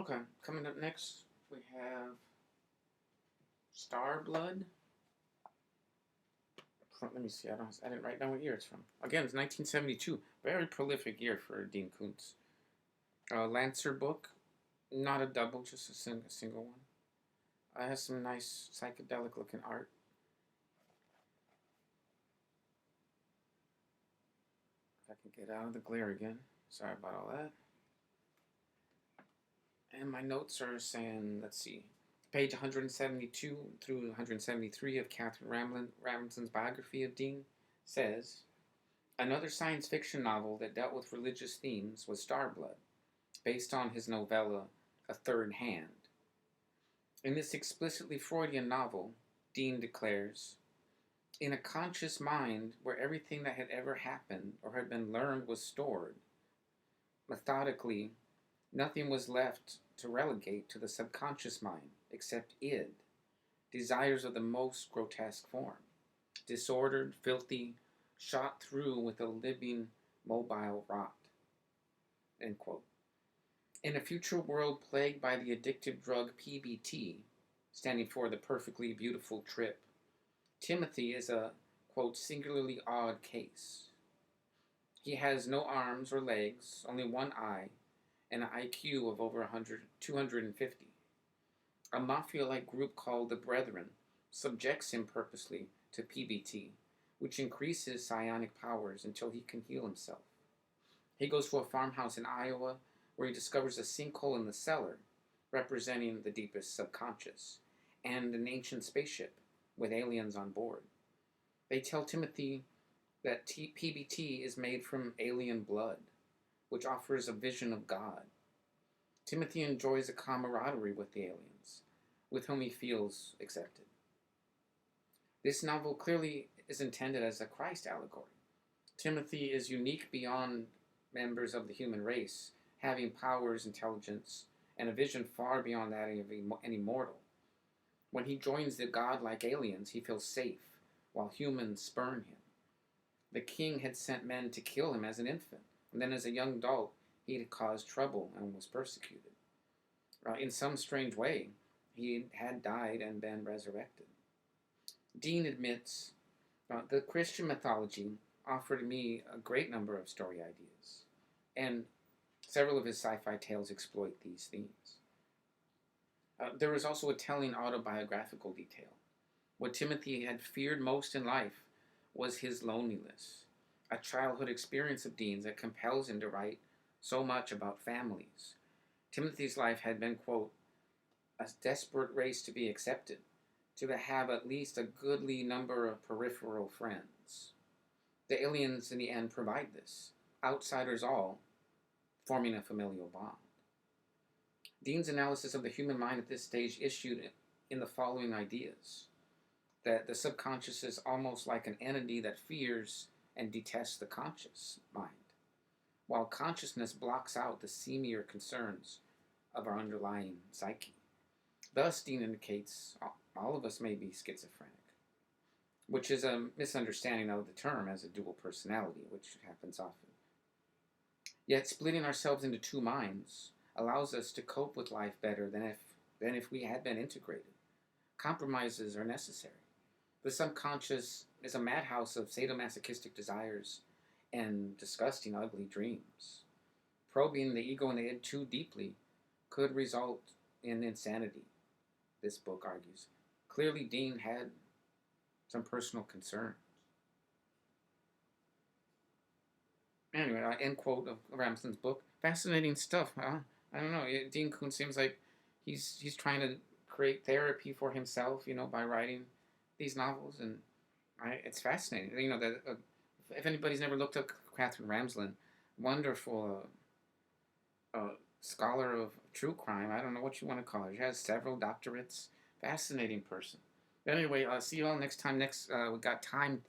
Okay, coming up next, we have Starblood. Let me see. I didn't write down what year it's from. Again, it's 1972. Very prolific year for Dean Koontz. Lancer book, not a double, just a single one. It has some nice psychedelic looking art. If I can get out of the glare again. Sorry about all that. And my notes are saying, let's see, page 172 through 173 of Katherine Ramsland's biography of Dean says, another science fiction novel that dealt with religious themes was Starblood, based on his novella A Third Hand. In this explicitly Freudian novel, Dean declares, in a conscious mind where everything that had ever happened or had been learned was stored, methodically, nothing was left to relegate to the subconscious mind except id, desires of the most grotesque form, disordered, filthy, shot through with a living, mobile rot. End quote. In a future world plagued by the addictive drug PBT, standing for the perfectly beautiful trip, Timothy is a, quote, singularly odd case. He has no arms or legs, only one eye, and an IQ of over 250. A mafia-like group called the Brethren subjects him purposely to PBT, which increases psionic powers until he can heal himself. He goes to a farmhouse in Iowa where he discovers a sinkhole in the cellar, representing the deepest subconscious, and an ancient spaceship with aliens on board. They tell Timothy that PBT is made from alien blood, which offers a vision of God. Timothy enjoys a camaraderie with the aliens, with whom he feels accepted. This novel clearly is intended as a Christ allegory. Timothy is unique beyond members of the human race, having powers, intelligence, and a vision far beyond that of any mortal. When he joins the godlike aliens, he feels safe, while humans spurn him. The king had sent men to kill him as an infant, and then as a young adult, he had caused trouble and was persecuted. In some strange way, he had died and been resurrected. Dean admits, the Christian mythology offered me a great number of story ideas, and several of his sci-fi tales exploit these themes. There is also a telling autobiographical detail. What Timothy had feared most in life was his loneliness, a childhood experience of Dean's that compels him to write so much about families. Timothy's life had been, quote, a desperate race to be accepted, to have at least a goodly number of peripheral friends. The aliens in the end provide this, outsiders all, forming a familial bond. Dean's analysis of the human mind at this stage issued in the following ideas: that the subconscious is almost like an entity that fears and detests the conscious mind, while consciousness blocks out the seamier concerns of our underlying psyche. Thus, Dean indicates all of us may be schizophrenic, which is a misunderstanding of the term as a dual personality, which happens often. Yet, splitting ourselves into two minds allows us to cope with life better than if we had been integrated. Compromises are necessary. The subconscious is a madhouse of sadomasochistic desires and disgusting, ugly dreams. Probing the ego and the id too deeply could result in insanity, this book argues. Clearly, Dean had some personal concerns. Anyway, end quote of Ramsland's book. Fascinating stuff, huh? I don't know. Dean Koontz seems like he's trying to create therapy for himself, by writing these novels, and it's fascinating. If anybody's never looked up Katherine Ramsland, wonderful scholar of true crime. I don't know what you want to call her. She has several doctorates. Fascinating person. But anyway, see you all next time. We got time